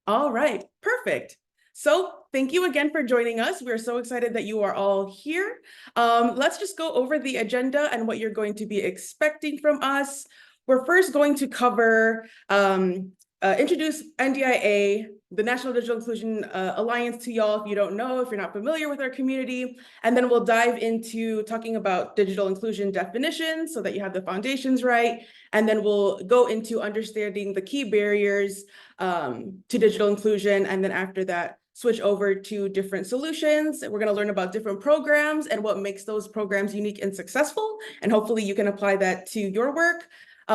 All right, perfect. So thank you again for joining us. We're so excited that you are all here. Let's just go over the agenda and what you're going to be expecting from us. We're first going to cover, introduce NDIA, the National Digital Inclusion Alliance to y'all if you don't know, if you're not familiar with our community. And then we'll dive into talking about digital inclusion definitions so that you have the foundations right. And then we'll go into understanding the key barriers to digital inclusion. And then after that, switch over to different solutions. We're going to learn about different programs and what makes those programs unique and successful. And hopefully you can apply that to your work.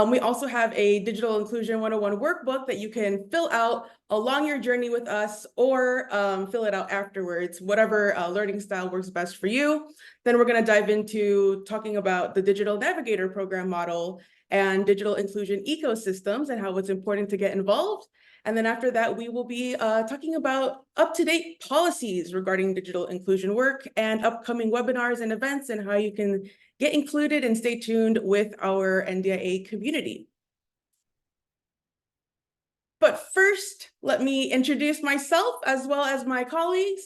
We also have a Digital Inclusion 101 workbook that you can fill out along your journey with us or fill it out afterwards, whatever learning style works best for you. Then we're going to dive into talking about the Digital Navigator program model and digital inclusion ecosystems and how it's important to get involved. And then after that, we will be talking about up-to-date policies regarding digital inclusion work and upcoming webinars and events and how you can get included and stay tuned with our NDIA community. But first, let me introduce myself as well as my colleagues.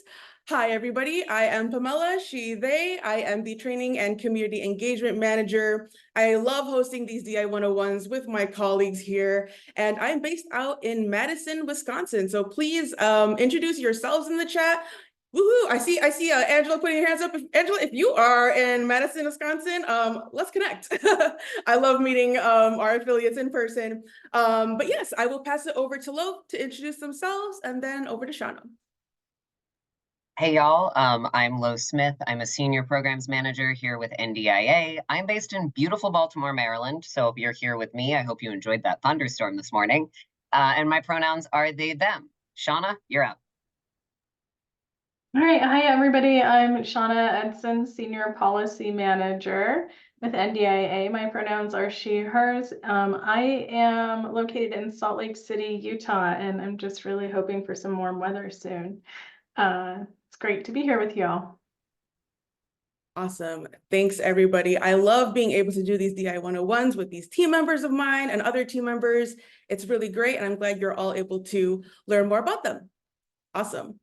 Hi, everybody. I am Pamela, she, they. I am the Training and Community Engagement Manager. I love hosting these DI 101s with my colleagues here, and I'm based out in Madison, Wisconsin. So please introduce yourselves in the chat. Woohoo! I see Angela putting her hands up. Angela, if you are in Madison, Wisconsin, let's connect. I love meeting our affiliates in person. But yes, I will pass it over to Lo to introduce themselves and then over to Shauna. Hey y'all, I'm Lo Smith. I'm a senior programs manager here with NDIA. I'm based in beautiful Baltimore, Maryland. So if you're here with me, I hope you enjoyed that thunderstorm this morning. And my pronouns are they, them. Shauna, you're up. All right, hi everybody. I'm Shauna Edson, Senior Policy Manager with NDIA. My pronouns are she, hers. I am located in Salt Lake City, Utah, and I'm just really hoping for some warm weather soon. It's great to be here with y'all. Awesome. Thanks, everybody. I love being able to do these DI 101s with these team members of mine and other team members. It's really great, and I'm glad you're all able to learn more about them. Awesome.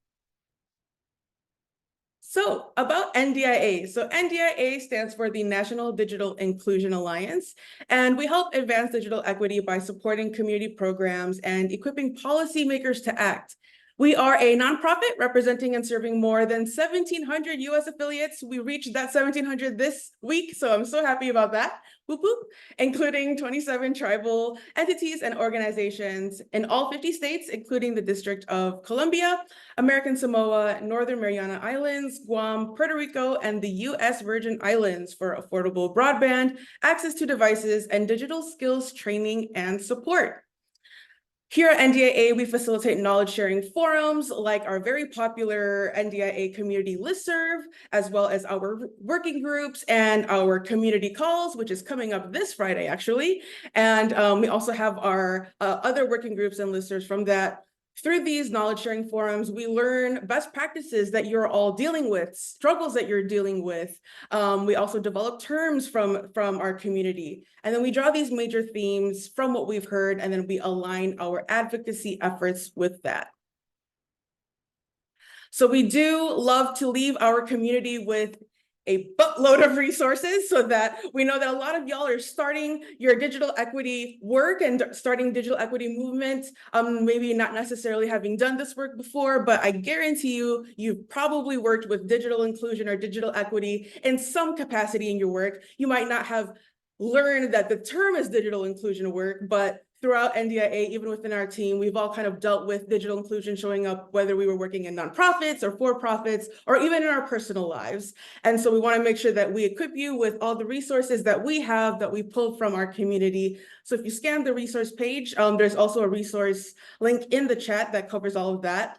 So about NDIA. So NDIA stands for the National Digital Inclusion Alliance, and we help advance digital equity by supporting community programs and equipping policymakers to act. We are a nonprofit representing and serving more than 1,700 US affiliates. We reached that 1,700 this week, so I'm so happy about that. Whoop, whoop. Including 27 tribal entities and organizations in all 50 states, including the District of Columbia, American Samoa, Northern Mariana Islands, Guam, Puerto Rico, and the US Virgin Islands for affordable broadband, access to devices, and digital skills training and support. Here at NDIA, we facilitate knowledge sharing forums like our very popular NDIA community listserv, as well as our working groups and our community calls, which is coming up this Friday, actually. And we also have our other working groups and listservs from that. Through these knowledge sharing forums, we learn best practices that you're all dealing with, struggles that you're dealing with. We also develop terms from our community. And then we draw these major themes from what we've heard, and then we align our advocacy efforts with that. So we do love to leave our community with a buttload of resources so that we know that a lot of y'all are starting your digital equity work and starting digital equity movement, maybe not necessarily having done this work before, but I guarantee you, you've probably worked with digital inclusion or digital equity in some capacity in your work. You might not have learned that the term is digital inclusion work, but throughout NDIA, even within our team, we've all kind of dealt with digital inclusion showing up, whether we were working in nonprofits or for-profits, or even in our personal lives. And so we want to make sure that we equip you with all the resources that we have that we pulled from our community. So if you scan the resource page, there's also a resource link in the chat that covers all of that.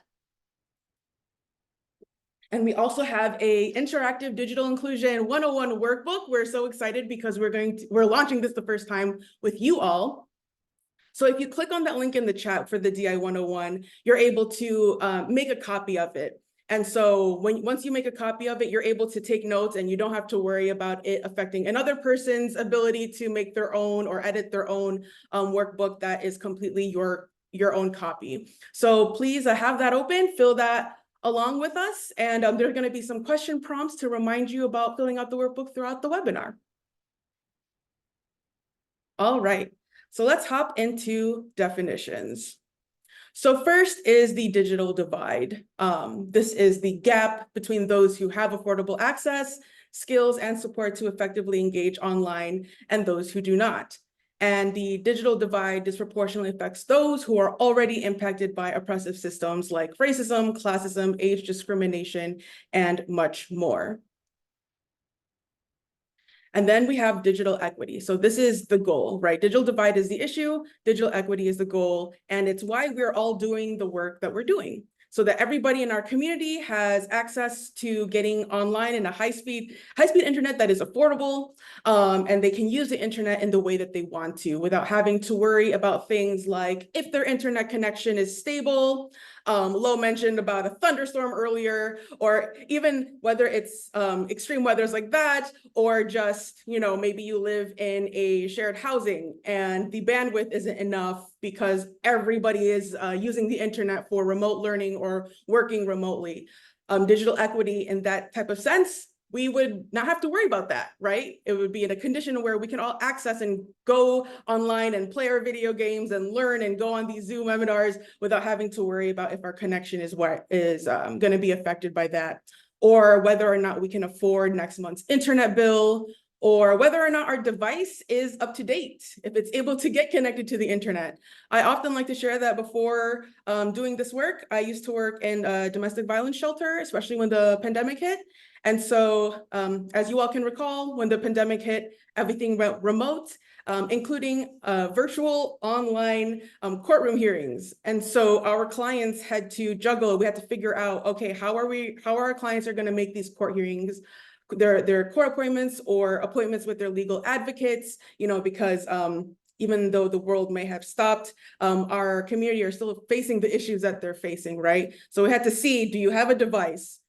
And we also have a interactive digital inclusion 101 workbook. We're so excited because we're launching this the first time with you all. So if you click on that link in the chat for the DI 101, you're able to make a copy of it. And so once you make a copy of it, you're able to take notes and you don't have to worry about it affecting another person's ability to make their own or edit their own workbook that is completely your your own copy. So please have that open, fill that along with us. And there are going to be some question prompts to remind you about filling out the workbook throughout the webinar. All right, so let's hop into definitions. So first is the digital divide. This is the gap between those who have affordable access, skills, and support to effectively engage online and those who do not. And the digital divide disproportionately affects those who are already impacted by oppressive systems like racism, classism, age discrimination, and much more. And then we have digital equity. So this is the goal, right? Digital divide is the issue, digital equity is the goal, and it's why we're all doing the work that we're doing, so that everybody in our community has access to getting online in a high-speed internet that is affordable, and they can use the internet in the way that they want to without having to worry about things like if their internet connection is stable. Lo mentioned about a thunderstorm earlier, or even whether it's extreme weathers like that, or just, maybe you live in a shared housing and the bandwidth isn't enough because everybody is using the internet for remote learning or working remotely. Digital equity in that type of sense, we would not have to worry about that, right? It would be in a condition where we can all access and go online and play our video games and learn and go on these Zoom webinars without having to worry about if our connection is going to be affected by that, or whether or not we can afford next month's internet bill, or whether or not our device is up to date, if it's able to get connected to the internet. I often like to share that before doing this work, I used to work in a domestic violence shelter, especially when the pandemic hit. And so, as you all can recall, when the pandemic hit, everything went remote, including virtual online courtroom hearings. And so our clients had to juggle, we had to figure out, okay, how our clients are gonna make these court hearings, their court appointments or appointments with their legal advocates, because even though the world may have stopped, our community are still facing the issues that they're facing, right? So we had to see, do you have a device?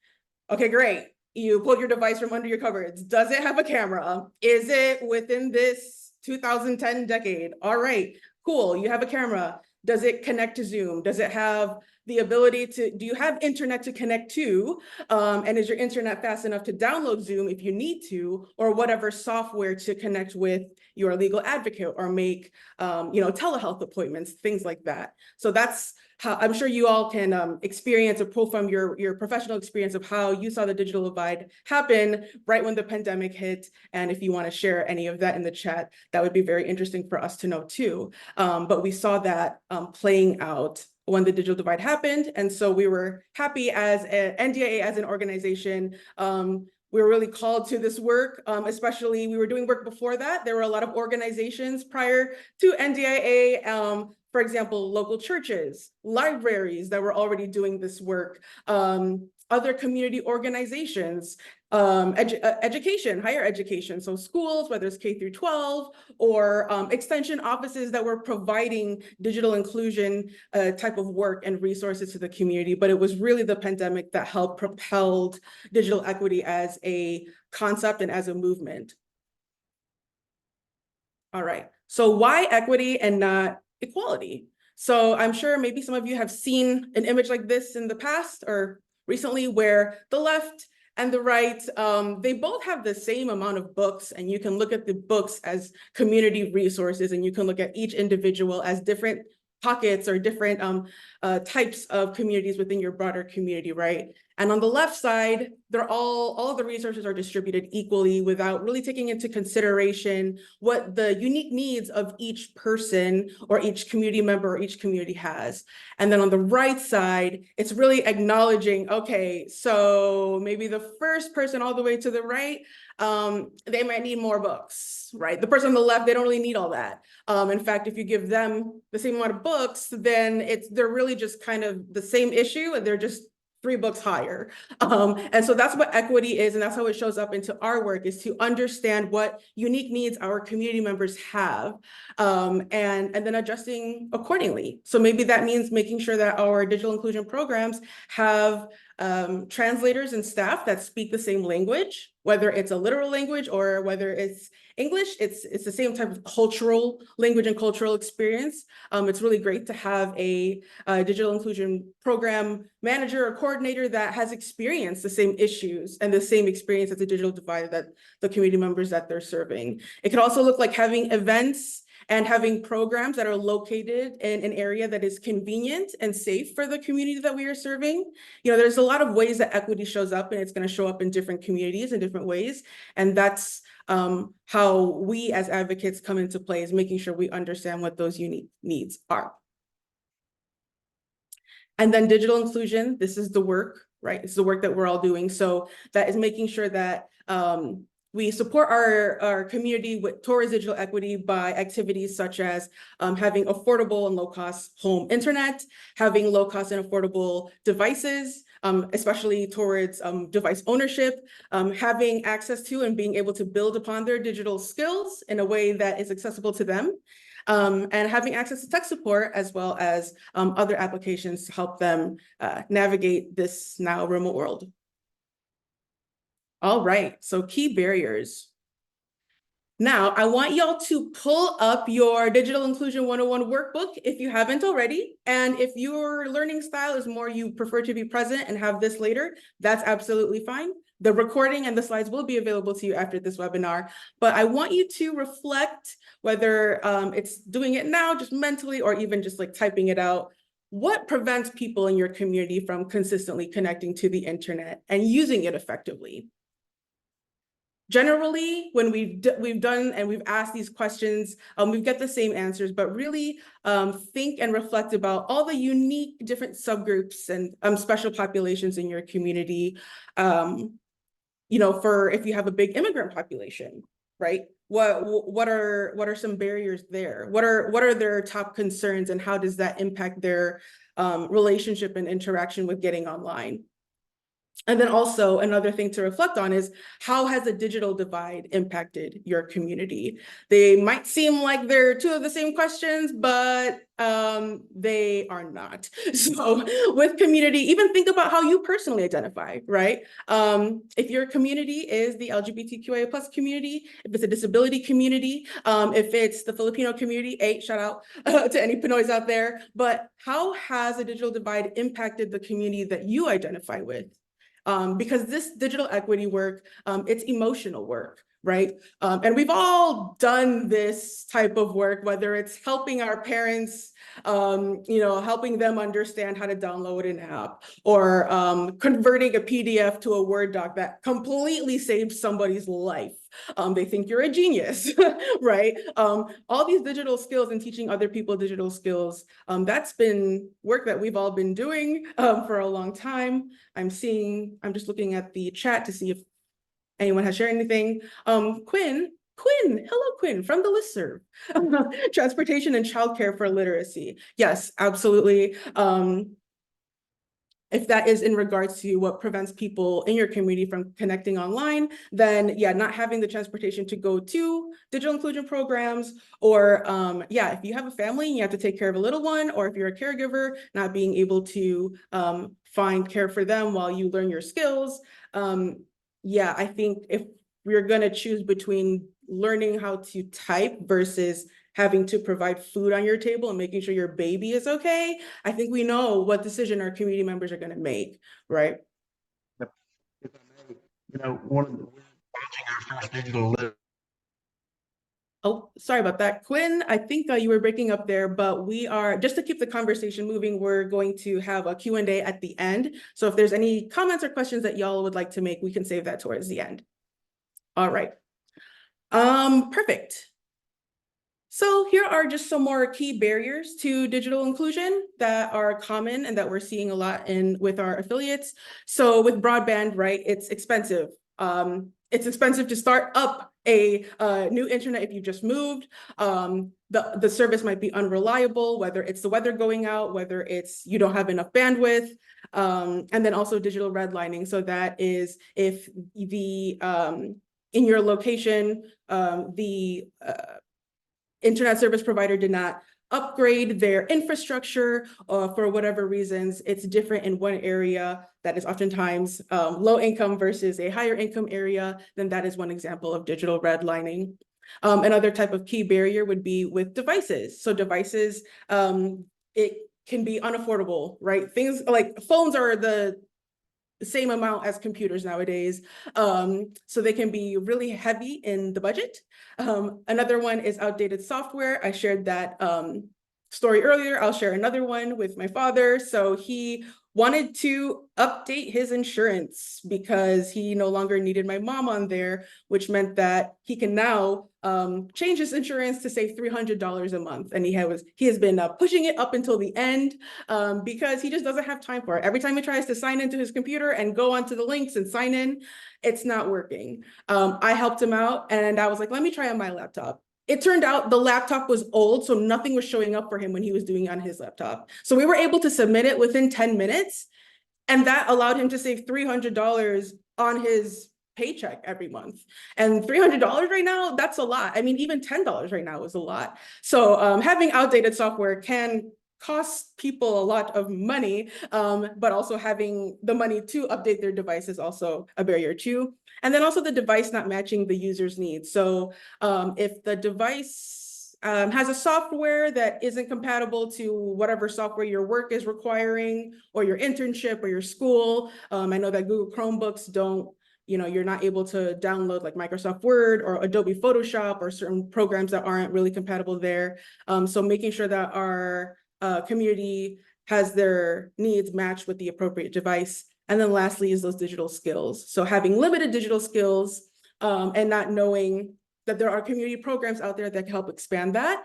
Okay, great. You pulled your device from under your cupboards. Does it have a camera? Is it within this 2010 decade? All right, cool, you have a camera. Does it connect to Zoom? Does it have the ability do you have internet to connect to? And is your internet fast enough to download Zoom if you need to, or whatever software to connect with your legal advocate or make, telehealth appointments, things like that. So that's how I'm sure you all can experience or pull from your professional experience of how you saw the digital divide happen right when the pandemic hit. And if you want to share any of that in the chat, that would be very interesting for us to know too. But we saw that playing out when the digital divide happened. And so we were happy as NDIA, as an organization, we were really called to this work, especially we were doing work before that. There were a lot of organizations prior to NDIA, for example, local churches, libraries that were already doing this work, other community organizations, education, higher education. So schools, whether it's K through 12, or extension offices that were providing digital inclusion type of work and resources to the community. But it was really the pandemic that helped propelled digital equity as a concept and as a movement. All right, so why equity and not equality? So I'm sure maybe some of you have seen an image like this in the past or recently, where the left and the right, they both have the same amount of books, and you can look at the books as community resources, and you can look at each individual as different pockets or different types of communities within your broader community, right? And on the left side, they're all of the resources are distributed equally without really taking into consideration what the unique needs of each person or each community member or each community has. And then on the right side, it's really acknowledging, okay, so maybe the first person all the way to the right, they might need more books, right? The person on the left, they don't really need all that. In fact, if you give them the same amount of books, then they're really just kind of the same issue, and they're just 3 books higher. And so that's what equity is, and that's how it shows up into our work, is to understand what unique needs our community members have, and then adjusting accordingly. So maybe that means making sure that our digital inclusion programs have translators and staff that speak the same language, whether it's a literal language or whether it's English. It's the same type of cultural language and cultural experience. It's really great to have a digital inclusion program manager or coordinator that has experienced the same issues and the same experience as the digital divide that the community members that they're serving. It could also look like having events and having programs that are located in an area that is convenient and safe for the community that we are serving. You know, there's a lot of ways that equity shows up, and it's going to show up in different communities in different ways. And that's how we as advocates come into play, is making sure we understand what those unique needs are. And then digital inclusion, this is the work, right? It's the work that we're all doing. So that is making sure that we support our community towards digital equity by activities such as having affordable and low-cost home internet, having low-cost and affordable devices, especially towards device ownership, having access to and being able to build upon their digital skills in a way that is accessible to them, and having access to tech support as well as other applications to help them navigate this now remote world. All right, so key barriers. Now, I want y'all to pull up your Digital Inclusion 101 workbook if you haven't already. And if your learning style is more you prefer to be present and have this later, that's absolutely fine. The recording and the slides will be available to you after this webinar. But I want you to reflect whether it's doing it now, just mentally, or even just like typing it out. What prevents people in your community from consistently connecting to the internet and using it effectively? Generally, when we've done and we've asked these questions, we get the same answers, but really think and reflect about all the unique different subgroups and special populations in your community. You know, for if you have a big immigrant population, right? What are some barriers there? What are their top concerns, and how does that impact their relationship and interaction with getting online? And then also another thing to reflect on is, how has the digital divide impacted your community? They might seem like they're two of the same questions, but they are not. So with community, even think about how you personally identify, right? If your community is the LGBTQIA+ community, if it's a disability community, if it's the Filipino community, shout out to any Pinoys out there, but how has the digital divide impacted the community that you identify with? Because this digital equity work, it's emotional work, right? And we've all done this type of work, whether it's helping our parents, you know, helping them understand how to download an app, or converting a PDF to a Word doc that completely saves somebody's life. They think you're a genius, right? All these digital skills and teaching other people digital skills, that's been work that we've all been doing for a long time. I'm just looking at the chat to see if anyone has shared anything. Quinn, hello Quinn, from the listserv. Transportation and childcare for literacy. Yes, absolutely. If that is in regards to what prevents people in your community from connecting online, then yeah, not having the transportation to go to digital inclusion programs, or yeah, if you have a family and you have to take care of a little one, or if you're a caregiver, not being able to find care for them while you learn your skills. Yeah, I think if we're gonna choose between learning how to type versus having to provide food on your table and making sure your baby is okay, I think we know what decision our community members are going to make, right? If I may, you know, we're launching our first digital. Oh, sorry about that. Quinn, I think you were breaking up there, but we are, just to keep the conversation moving, we're going to have a Q&A at the end. So if there's any comments or questions that y'all would like to make, we can save that towards the end. All right. Perfect. So here are just some more key barriers to digital inclusion that are common and that we're seeing a lot with our affiliates. So with broadband, right, it's expensive. It's expensive to start up a new internet if you just moved. The service might be unreliable, whether it's the weather going out, whether it's you don't have enough bandwidth, and then also digital redlining. So that is if the in your location, the internet service provider did not upgrade their infrastructure, for whatever reasons, it's different in one area that is oftentimes low income versus a higher income area, then that is one example of digital redlining. Another type of key barrier would be with devices. So devices, it can be unaffordable, right? Things like phones are the same amount as computers nowadays. So they can be really heavy in the budget. Another one is outdated software. I shared that story earlier. I'll share another one with my father. So he wanted to update his insurance because he no longer needed my mom on there, which meant that he can now change his insurance to say $300 a month. And he has been pushing it up until the end because he just doesn't have time for it. Every time he tries to sign into his computer and go onto the links and sign in, it's not working. I helped him out and I was like, let me try on my laptop. It turned out the laptop was old, so nothing was showing up for him when he was doing it on his laptop. So we were able to submit it within 10 minutes, and that allowed him to save $300 on his paycheck every month. And $300 right now, that's a lot. I mean, even $10 right now is a lot. So having outdated software can cost people a lot of money, but also having the money to update their device is also a barrier too. And then also the device not matching the user's needs. So if the device has a software that isn't compatible to whatever software your work is requiring or your internship or your school, I know that Google Chromebooks don't, you're not able to download like Microsoft Word or Adobe Photoshop or certain programs that aren't really compatible there. So making sure that our community has their needs matched with the appropriate device. And then lastly is those digital skills. So having limited digital skills and not knowing that there are community programs out there that can help expand that.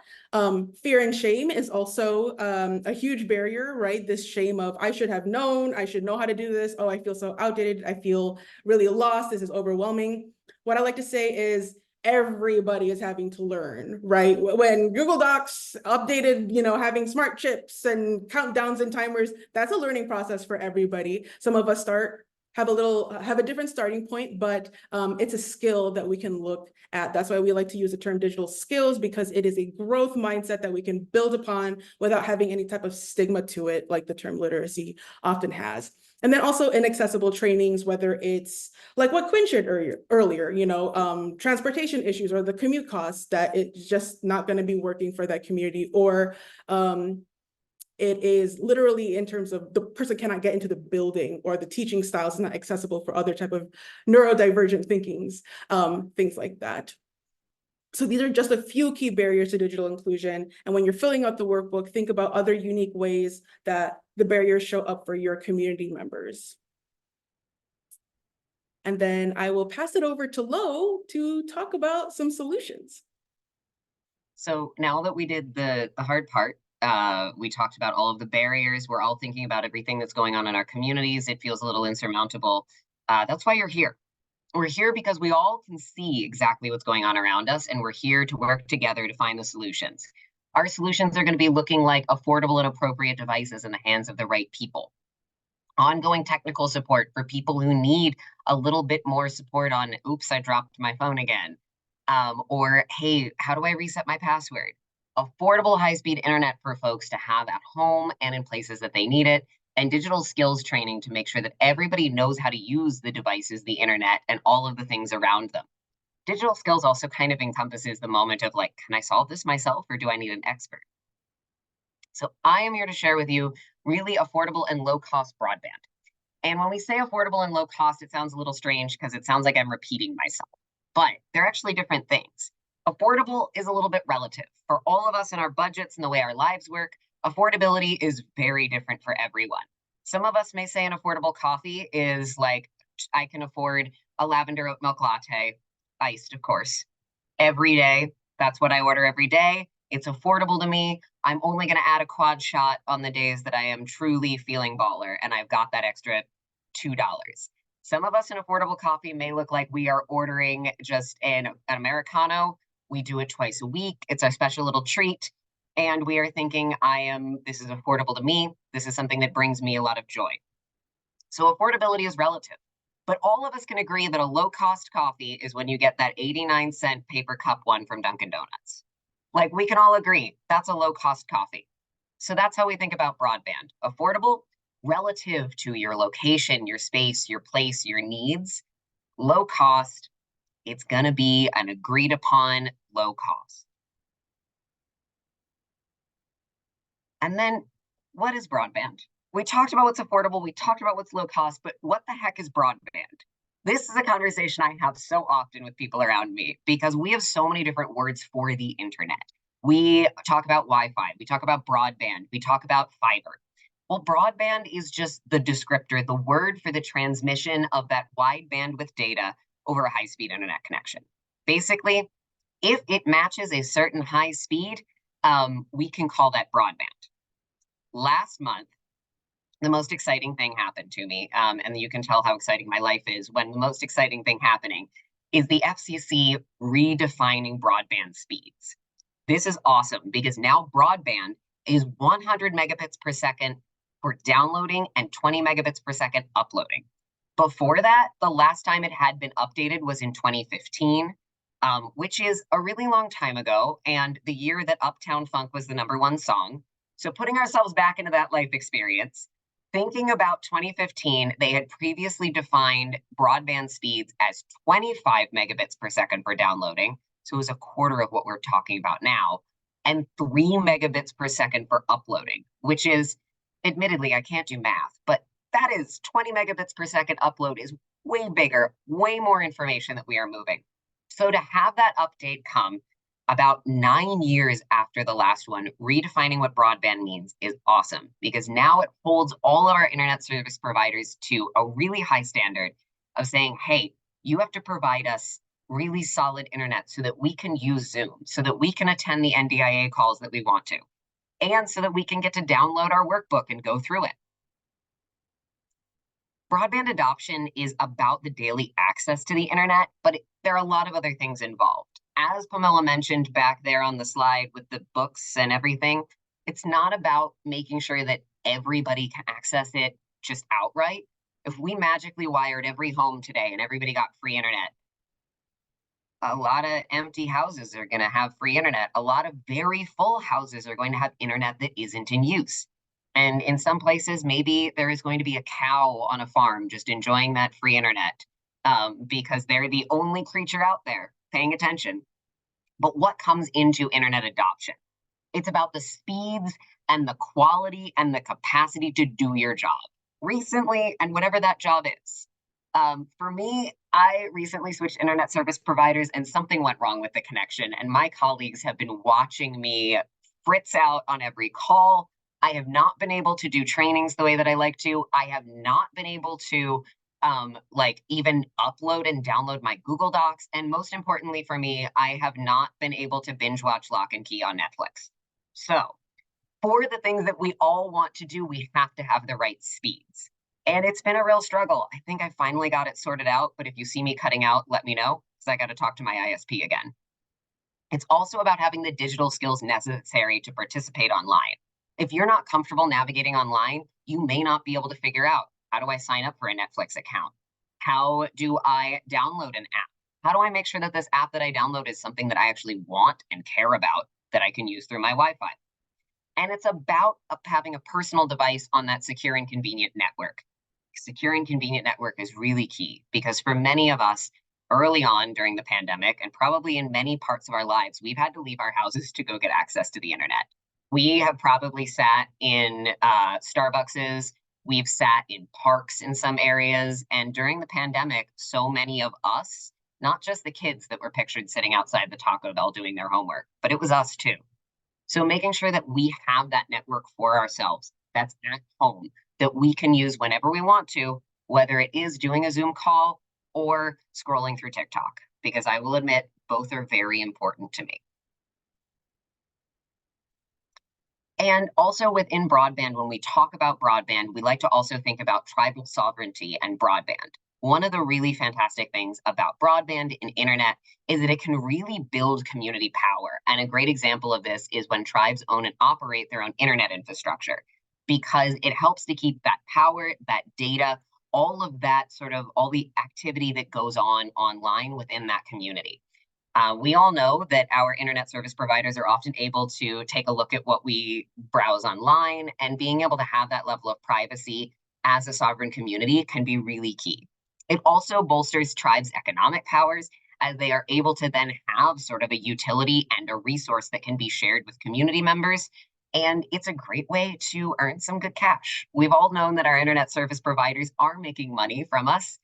Fear and shame is also a huge barrier, right? This shame of, I should have known, I should know how to do this. Oh, I feel so outdated. I feel really lost. This is overwhelming. What I like to say is, everybody is having to learn, right? When Google Docs updated, having smart chips and countdowns and timers, that's a learning process for everybody. Some of us have a different starting point, but it's a skill that we can look at. That's why we like to use the term digital skills, because it is a growth mindset that we can build upon without having any type of stigma to it, like the term literacy often has. And then also inaccessible trainings, whether it's like what Quinn shared earlier, transportation issues or the commute costs, that it's just not going to be working for that community, or it is literally in terms of the person cannot get into the building, or the teaching styles is not accessible for other type of neurodivergent thinkings, things like that. So these are just a few key barriers to digital inclusion. And when you're filling out the workbook, think about other unique ways that the barriers show up for your community members. And then I will pass it over to Lo to talk about some solutions. So now that we did the hard part, we talked about all of the barriers. We're all thinking about everything that's going on in our communities. It feels a little insurmountable. That's why you're here. We're here because we all can see exactly what's going on around us, and we're here to work together to find the solutions. Our solutions are going to be looking like affordable and appropriate devices in the hands of the right people. Ongoing technical support for people who need a little bit more support on, oops, I dropped my phone again. Or, hey, how do I reset my password? Affordable high-speed internet for folks to have at home and in places that they need it, and digital skills training to make sure that everybody knows how to use the devices, the internet, and all of the things around them. Digital skills also kind of encompasses the moment of like, can I solve this myself, or do I need an expert? So I am here to share with you really affordable and low-cost broadband. And when we say affordable and low cost, it sounds a little strange because it sounds like I'm repeating myself, but they're actually different things. Affordable is a little bit relative. For all of us in our budgets and the way our lives work, affordability is very different for everyone. Some of us may say an affordable coffee is like, I can afford a lavender oat milk latte, iced, of course, every day. That's what I order every day. It's affordable to me. I'm only going to add a quad shot on the days that I am truly feeling baller, and I've got that extra $2. Some of us in affordable coffee may look like we are ordering just an Americano. We do it twice a week. It's our special little treat. And we are thinking, this is affordable to me. This is something that brings me a lot of joy. So affordability is relative, but all of us can agree that a low cost coffee is when you get that 89-cent paper cup one from Dunkin' Donuts. Like, we can all agree that's a low-cost coffee. So that's how we think about broadband. Affordable relative to your location, your space, your place, your needs. Low cost, it's going to be an agreed upon low cost. And then what is broadband? We talked about what's affordable, we talked about what's low cost, but what the heck is broadband? This is a conversation I have so often with people around me because we have so many different words for the internet. We talk about Wi-Fi, we talk about broadband, we talk about fiber. Well, broadband is just the descriptor, the word for the transmission of that wide bandwidth data over a high-speed internet connection. Basically, if it matches a certain high speed, we can call that broadband. Last month, the most exciting thing happened to me, and you can tell how exciting my life is when the most exciting thing happening is the FCC redefining broadband speeds. This is awesome because now broadband is 100 megabits per second for downloading and 20 megabits per second uploading. Before that, the last time it had been updated was in 2015, which is a really long time ago, and the year that Uptown Funk was the #1 song. So putting ourselves back into that life experience, thinking about 2015, they had previously defined broadband speeds as 25 megabits per second for downloading. So it was a quarter of what we're talking about now, and 3 megabits per second for uploading, which is, admittedly, I can't do math, but that is 20 megabits per second upload is way bigger, way more information that we are moving. So to have that update come about 9 years after the last one, redefining what broadband means is awesome because now it holds all of our internet service providers to a really high standard of saying, hey, you have to provide us really solid internet so that we can use Zoom, so that we can attend the NDIA calls that we want to, and so that we can get to download our workbook and go through it. Broadband adoption is about the daily access to the internet, but there are a lot of other things involved. As Pamela mentioned back there on the slide with the books and everything, it's not about making sure that everybody can access it just outright. If we magically wired every home today and everybody got free internet, a lot of empty houses are going to have free internet. A lot of very full houses are going to have internet that isn't in use. And in some places, maybe there is going to be a cow on a farm just enjoying that free internet because they're the only creature out there paying attention. But what comes into internet adoption? It's about the speeds and the quality and the capacity to do your job recently, and whatever that job is. For me, I recently switched internet service providers and something went wrong with the connection. And my colleagues have been watching me fritz out on every call. I have not been able to do trainings the way that I like to. I have not been able to even upload and download my Google Docs. And most importantly for me, I have not been able to binge watch Lock and Key on Netflix. So for the things that we all want to do, we have to have the right speeds. And it's been a real struggle. I think I finally got it sorted out, but if you see me cutting out, let me know, because I got to talk to my ISP again. It's also about having the digital skills necessary to participate online. If you're not comfortable navigating online, you may not be able to figure out, how do I sign up for a Netflix account? How do I download an app? How do I make sure that this app that I download is something that I actually want and care about that I can use through my Wi-Fi? And it's about having a personal device on that secure and convenient network. Secure and convenient network is really key because for many of us early on during the pandemic, and probably in many parts of our lives, we've had to leave our houses to go get access to the internet. We have probably sat in Starbucks, we've sat in parks in some areas, and during the pandemic, so many of us, not just the kids that were pictured sitting outside the Taco Bell doing their homework, but it was us too. So making sure that we have that network for ourselves, that's at home, that we can use whenever we want to, whether it is doing a Zoom call or scrolling through TikTok, because I will admit both are very important to me. And also within broadband, when we talk about broadband, we like to also think about tribal sovereignty and broadband. One of the really fantastic things about broadband and internet is that it can really build community power. And a great example of this is when tribes own and operate their own internet infrastructure, because it helps to keep that power, that data, all of that all the activity that goes on online within that community. We all know that our internet service providers are often able to take a look at what we browse online, and being able to have that level of privacy as a sovereign community can be really key. It also bolsters tribes' economic powers, as they are able to then have sort of a utility and a resource that can be shared with community members. And it's a great way to earn some good cash. We've all known that our internet service providers are making money from us.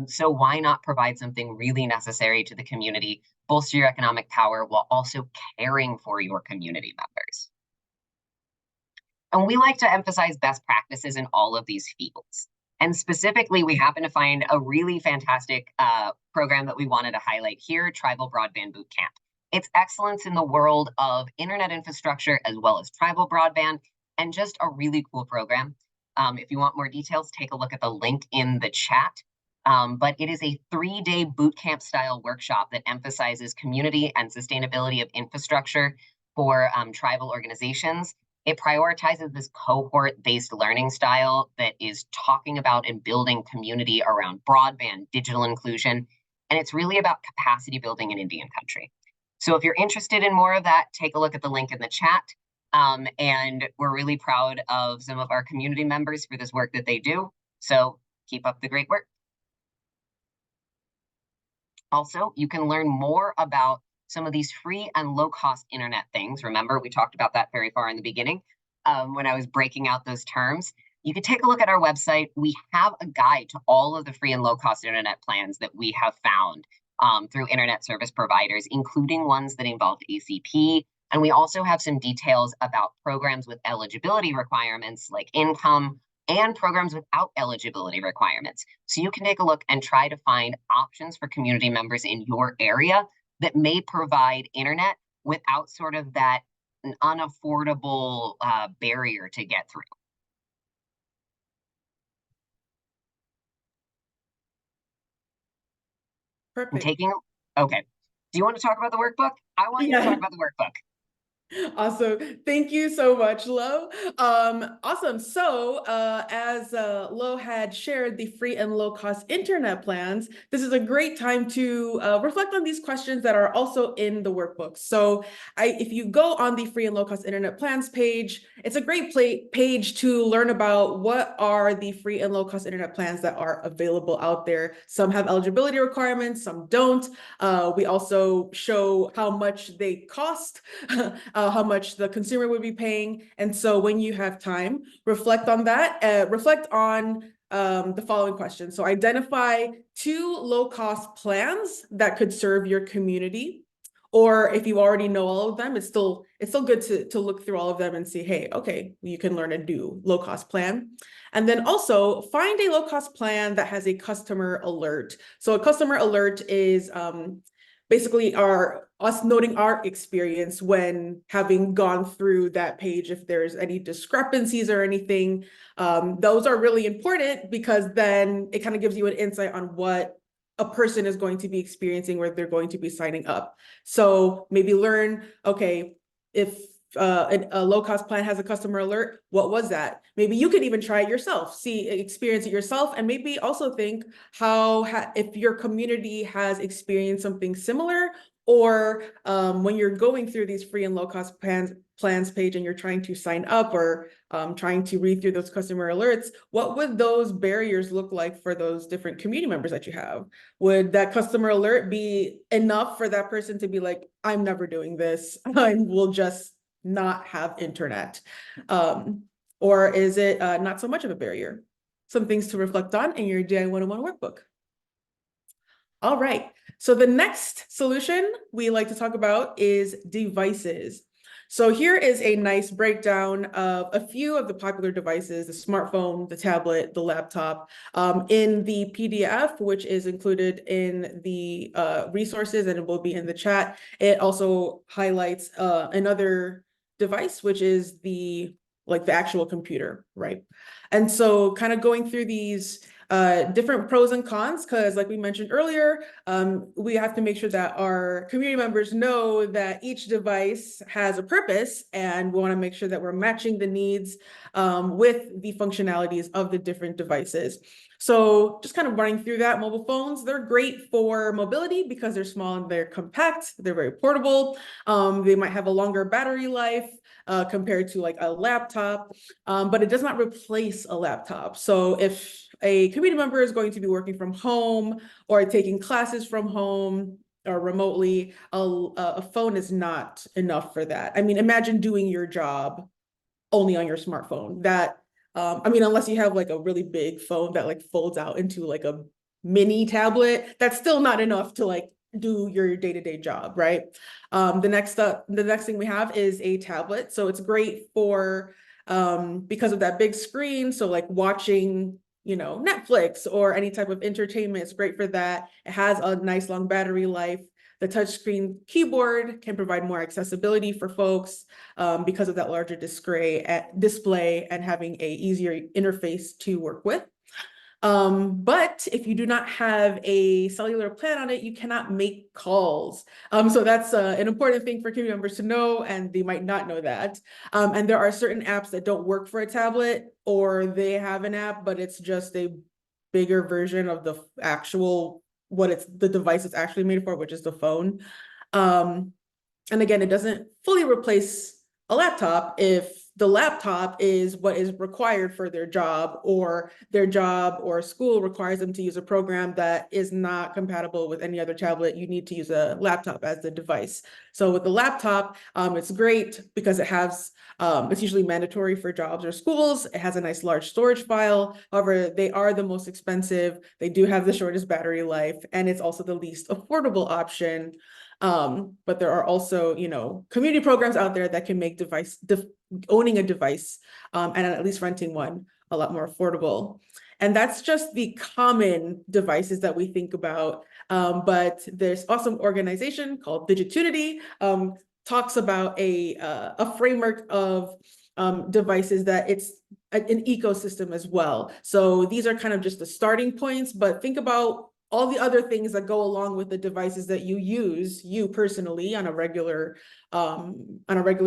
So why not provide something really necessary to the community, bolster your economic power while also caring for your community members? And we like to emphasize best practices in all of these fields. And specifically, we happen to find a really fantastic program that we wanted to highlight here, Tribal Broadband Bootcamp. It's excellence in the world of internet infrastructure as well as tribal broadband, and just a really cool program. If you want more details, take a look at the link in the chat. But it is a 3-day bootcamp style workshop that emphasizes community and sustainability of infrastructure for tribal organizations. It prioritizes this cohort-based learning style that is talking about and building community around broadband, digital inclusion, and it's really about capacity building in Indian country. So if you're interested in more of that, take a look at the link in the chat. And we're really proud of some of our community members for this work that they do. So keep up the great work. Also, you can learn more about some of these free and low-cost internet things. Remember, we talked about that very far in the beginning when I was breaking out those terms. You can take a look at our website. We have a guide to all of the free and low-cost internet plans that we have found through internet service providers, including ones that involve ACP. And we also have some details about programs with eligibility requirements like income, and programs without eligibility requirements. So you can take a look and try to find options for community members in your area that may provide internet without sort of that unaffordable barrier to get through. Perfect. Okay. Do you want to talk about the workbook? I want you to talk about the workbook. Awesome. Thank you so much, Lo. Awesome. So as Lo had shared the free and low cost internet plans, this is a great time to reflect on these questions that are also in the workbook. So if you go on the free and low cost internet plans page, it's a great page to learn about what are the free and low cost internet plans that are available out there. Some have eligibility requirements, some don't. We also show how much they cost, how much the consumer would be paying. And so when you have time, reflect on that, reflect on the following questions. So identify 2 low-cost plans that could serve your community. Or if you already know all of them, it's still good to look through all of them and see, hey, okay, you can learn a new low-cost plan. And then also find a low-cost plan that has a customer alert. So a customer alert is basically us noting our experience when having gone through that page. If there's any discrepancies or anything, those are really important, because then it kind of gives you an insight on what a person is going to be experiencing where they're going to be signing up. So maybe learn, okay, if a low-cost plan has a customer alert, what was that? Maybe you could even try it yourself, experience it yourself, and maybe also think if your community has experienced something similar, or when you're going through these free and low-cost plans page and you're trying to sign up, or trying to read through those customer alerts, what would those barriers look like for those different community members that you have? Would that customer alert be enough for that person to be like, I'm never doing this, I will just not have internet? Or is it not so much of a barrier? Some things to reflect on in your DI 101 workbook. All right, so the next solution we like to talk about is devices. So here is a nice breakdown of a few of the popular devices: the smartphone, the tablet, the laptop, in the PDF, which is included in the resources, and it will be in the chat. It also highlights another device, which is the actual computer, right? And so kind of going through these, different pros and cons, because like we mentioned earlier, we have to make sure that our community members know that each device has a purpose, and we want to make sure that we're matching the needs with the functionalities of the different devices. So just kind of running through that, mobile phones, they're great for mobility because they're small and they're compact, they're very portable. They might have a longer battery life compared to like a laptop, but it does not replace a laptop. So if a community member is going to be working from home or taking classes from home or remotely, a phone is not enough for that. I mean, imagine doing your job only on your smartphone. That, I mean, unless you have like a really big phone that like folds out into like a mini tablet, that's still not enough to like do your day-to-day job, right? The next thing we have is a tablet. So it's great for, because of that big screen. So like watching, you know, Netflix or any type of entertainment, it's great for that. It has a nice long battery life. The touchscreen keyboard can provide more accessibility for folks because of that larger display and having a easier interface to work with. But if you do not have a cellular plan on it, you cannot make calls. So that's an important thing for community members to know, and they might not know that. And there are certain apps that don't work for a tablet, or they have an app, but it's just a bigger version of the actual the device is actually made for, which is the phone. And again, it doesn't fully replace a laptop if the laptop is what is required for their job or school requires them to use a program that is not compatible with any other tablet. You need to use a laptop as the device. So with the laptop, it's great because it has, it's usually mandatory for jobs or schools. It has a nice large storage file. However, they are the most expensive. They do have the shortest battery life, and it's also the least affordable option. But there are also, you know, community programs out there that can make owning a device and at least renting one a lot more affordable. And that's just the common devices that we think about. But there's awesome organization called Digitunity, talks about a framework of devices that it's an ecosystem as well. So these are kind of just the starting points, but think about all the other things that go along with the devices that you use, you personally, on a regular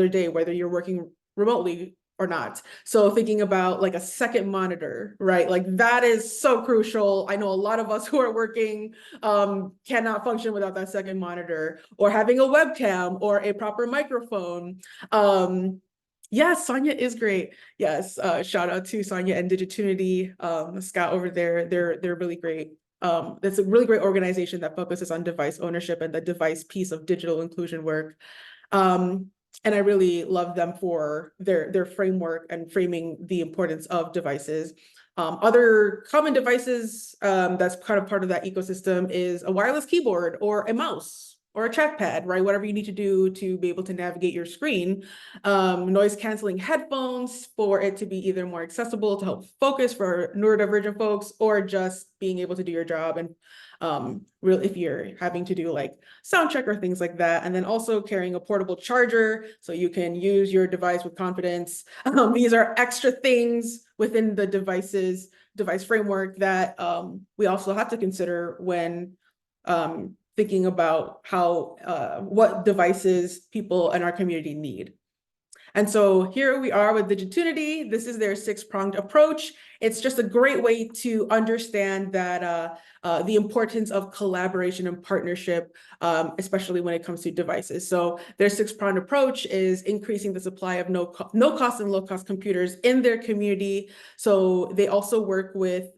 day, whether you're working remotely or not. So thinking about like a second monitor, right? Like that is so crucial. I know a lot of us who are working cannot function without that second monitor, or having a webcam or a proper microphone. Yes, Sonia is great. Yes, shout out to Sonia and Digitunity, Scott over there. They're really great. That's a really great organization that focuses on device ownership and the device piece of digital inclusion work. And I really love them for their framework and framing the importance of devices. Other common devices that's kind of part of that ecosystem is a wireless keyboard or a mouse or a trackpad, right? Whatever you need to do to be able to navigate your screen. Noise canceling headphones for it to be either more accessible to help focus for neurodivergent folks, or just being able to do your job, and really if you're having to do like sound check or things like that. And then also carrying a portable charger so you can use your device with confidence. These are extra things within the device framework that we also have to consider when thinking about how what devices people in our community need. And so here we are with Digitunity. This is their 6-pronged approach. It's just a great way to understand that the importance of collaboration and partnership, especially when it comes to devices. So their 6-pronged approach is increasing the supply of no cost and low cost computers in their community. So they also work with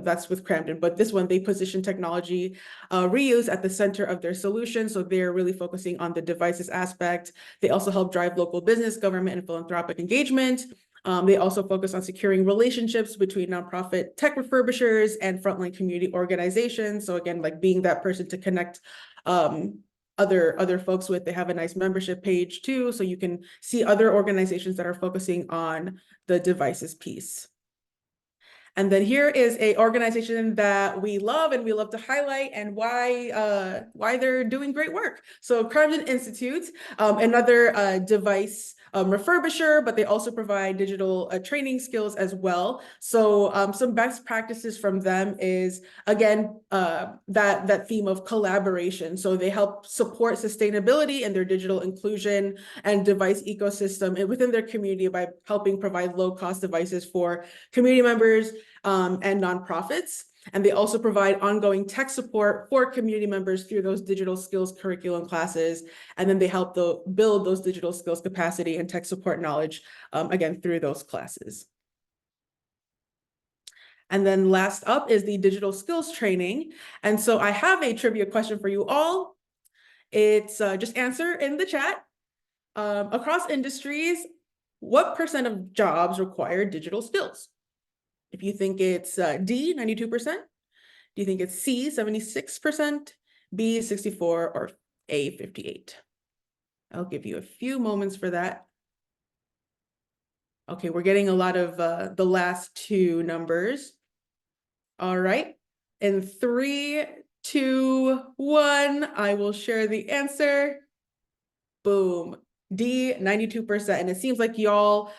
that's with Camden, but this one, they position technology reuse at the center of their solution. So they're really focusing on the devices aspect. They also help drive local business, government, and philanthropic engagement. They also focus on securing relationships between nonprofit tech refurbishers and frontline community organizations. So again, like being that person to connect other folks with. They have a nice membership page too, so you can see other organizations that are focusing on the devices piece. And then here is a organization that we love and we love to highlight, and why they're doing great work. So Camden Institute, another device refurbisher, but they also provide digital training skills as well. So some best practices from them is, again, that theme of collaboration. So they help support sustainability and their digital inclusion and device ecosystem within their community by helping provide low-cost devices for community members and nonprofits. And they also provide ongoing tech support for community members through those digital skills curriculum classes. And then they help build those digital skills capacity and tech support knowledge, again, through those classes. And then last up is the digital skills training. And so I have a trivia question for you all. It's just answer in the chat. Across industries, what % of jobs require digital skills? If you think it's D, 92%, do you think it's C, 76%, B, 64, or A, 58? I'll give you a few moments for that. Okay, we're getting a lot of the last two numbers. All right, in 3, 2, 1, I will share the answer. Boom, D, 92%. And it seems like y'all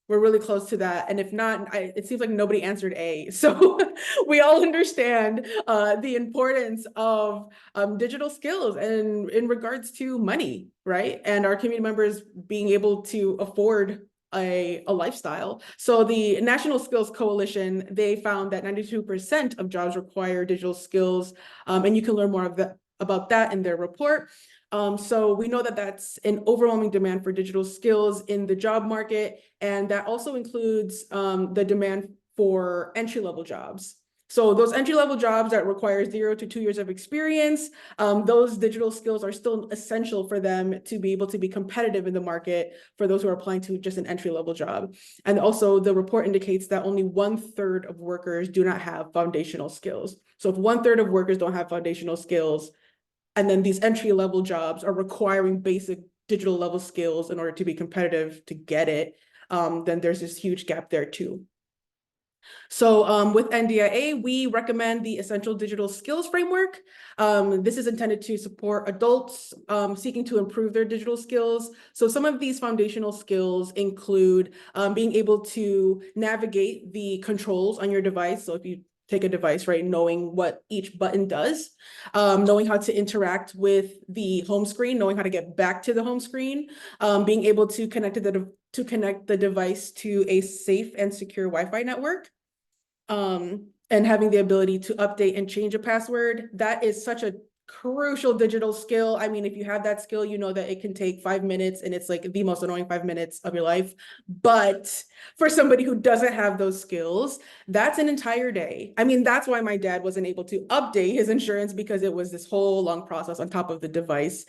we're really close to that. And if not, it seems like nobody answered A. So we all understand the importance of digital skills and in regards to money, right? And our community members being able to afford a lifestyle. So the National Skills Coalition, they found that 92% of jobs require digital skills. And you can learn more about that in their report. So we know that that's an overwhelming demand for digital skills in the job market. And that also includes the demand for entry-level jobs. So those entry-level jobs that require 0 to 2 years of experience, those digital skills are still essential for them to be able to be competitive in the market for those who are applying to just an entry-level job. And also the report indicates that only 1/3 of workers do not have foundational skills. So if 1/3 of workers don't have foundational skills, and then these entry-level jobs are requiring basic digital level skills in order to be competitive to get it, then there's this huge gap there too. So with NDIA, we recommend the Essential Digital Skills Framework. This is intended to support adults seeking to improve their digital skills. So some of these foundational skills include being able to navigate the controls on your device. So if you take a device, right, knowing what each button does, knowing how to interact with the home screen, knowing how to get back to the home screen, being able to connect the device to a safe and secure Wi-Fi network, and having the ability to update and change a password. That is such a crucial digital skill. I mean, if you have that skill, you know that it can take 5 minutes and it's like the most annoying 5 minutes of your life. But for somebody who doesn't have those skills, that's an entire day. I mean, that's why my dad wasn't able to update his insurance, because it was this whole long process on top of the device,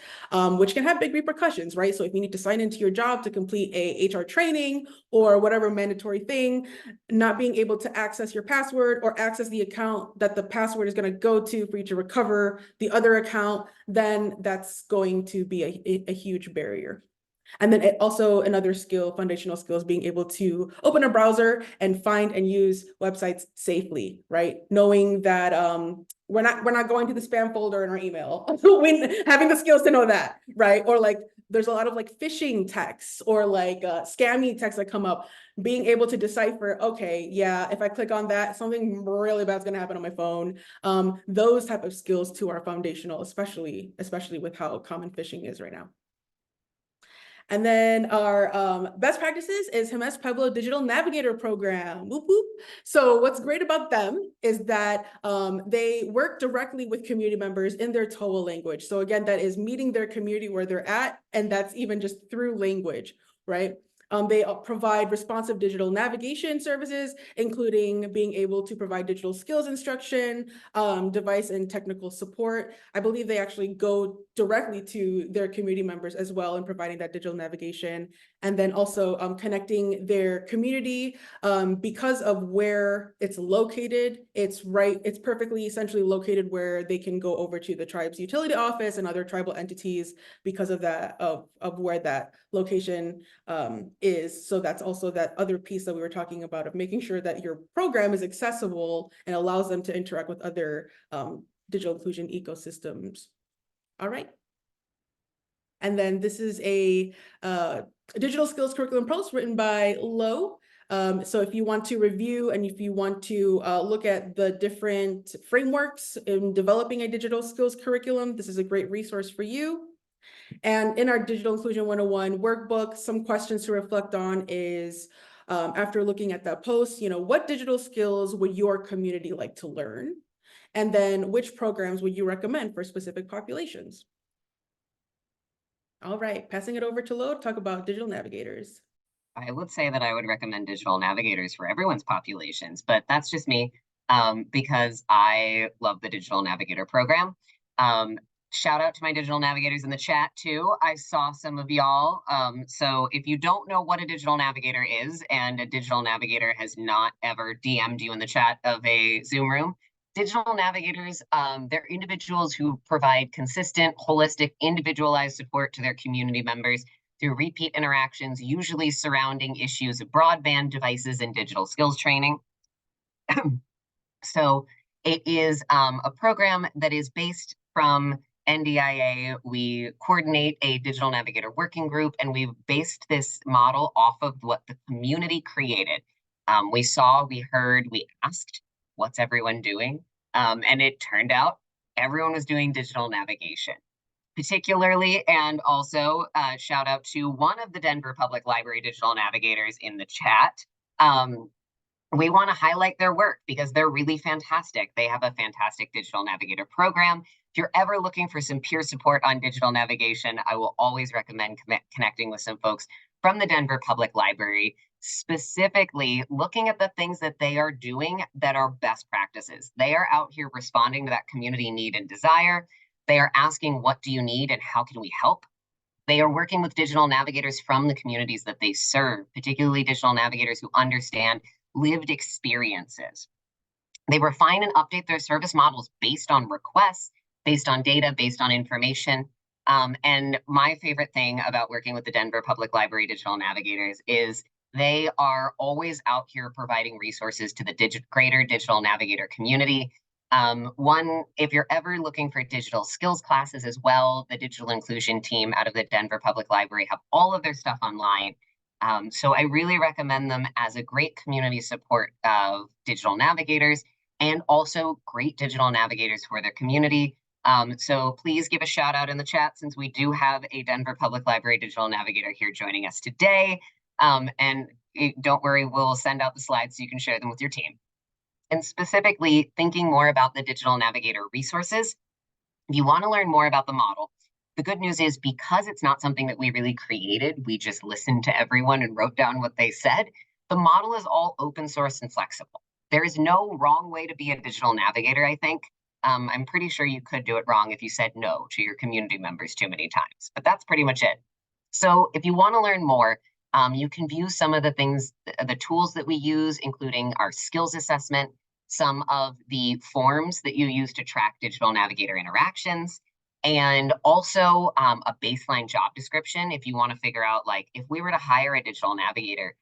which can have big repercussions, right? So if you need to sign into your job to complete a HR training or whatever mandatory thing, not being able to access your password or access the account that the password is going to go to for you to recover the other account, then that's going to be a huge barrier. And then also another skill, foundational skills, being able to open a browser and find and use websites safely, right? Knowing that we're not going to the spam folder in our email. Having the skills to know that, right? Or like there's a lot of like phishing texts or like scammy texts that come up. Being able to decipher, okay, yeah, if I click on that, something really bad's gonna happen on my phone. Those type of skills too are foundational, especially with how common phishing is right now. And then our best practices is Jemez Pueblo Digital Navigator Program. Whoop, whoop. So what's great about them is that they work directly with community members in their TOA language. So again, that is meeting their community where they're at, and that's even just through language, right? They provide responsive digital navigation services, including being able to provide digital skills instruction, device and technical support. I believe they actually go directly to their community members as well in providing that digital navigation. And then also connecting their community because of where it's located. It's perfectly essentially located where they can go over to the tribe's utility office and other tribal entities because of that, of where that location is. So that's also that other piece that we were talking about of making sure that your program is accessible and allows them to interact with other digital inclusion ecosystems. All right. And then this is a digital skills curriculum post written by Lo. So if you want to review and if you want to look at the different frameworks in developing a digital skills curriculum, this is a great resource for you. And in our Digital Inclusion 101 workbook, some questions to reflect on is, after looking at that post, what digital skills would your community like to learn? And then which programs would you recommend for specific populations? All right, passing it over to Lo to talk about digital navigators. I would say that I would recommend digital navigators for everyone's populations, but that's just me because I love the Digital Navigator program. Shout out to my digital navigators in the chat too. I saw some of y'all. So if you don't know what a digital navigator is, and a digital navigator has not ever DM'd you in the chat of a Zoom room, digital navigators, they're individuals who provide consistent, holistic, individualized support to their community members through repeat interactions, usually surrounding issues of broadband devices and digital skills training. So it is a program that is based from NDIA. We coordinate a digital navigator working group, and we've based this model off of what the community created. We saw, we heard, we asked, what's everyone doing? And it turned out everyone was doing digital navigation. Particularly, and also shout out to one of the Denver Public Library digital navigators in the chat. We want to highlight their work because they're really fantastic. They have a fantastic digital navigator program. If you're ever looking for some peer support on digital navigation, I will always recommend connecting with some folks from the Denver Public Library, specifically looking at the things that they are doing that are best practices. They are out here responding to that community need and desire. They are asking, what do you need and how can we help? They are working with digital navigators from the communities that they serve, particularly digital navigators who understand lived experiences. They refine and update their service models based on requests, based on data, based on information. And my favorite thing about working with the Denver Public Library digital navigators is they are always out here providing resources to the greater digital navigator community. If you're ever looking for digital skills classes as well, the digital inclusion team out of the Denver Public Library have all of their stuff online. So I really recommend them as a great community support of digital navigators and also great digital navigators for their community. So please give a shout out in the chat since we do have a Denver Public Library digital navigator here joining us today. And don't worry, we'll send out the slides so you can share them with your team. And specifically thinking more about the digital navigator resources. If you want to learn more about the model, the good news is because it's not something that we really created, we just listened to everyone and wrote down what they said. The model is all open source and flexible. There is no wrong way to be a digital navigator, I think. I'm pretty sure you could do it wrong if you said no to your community members too many times, but that's pretty much it. So if you want to learn more, you can view some of the things, the tools that we use, including our skills assessment, some of the forms that you use to track digital navigator interactions, and also a baseline job description if you want to figure out, like, if we were to hire a digital navigator,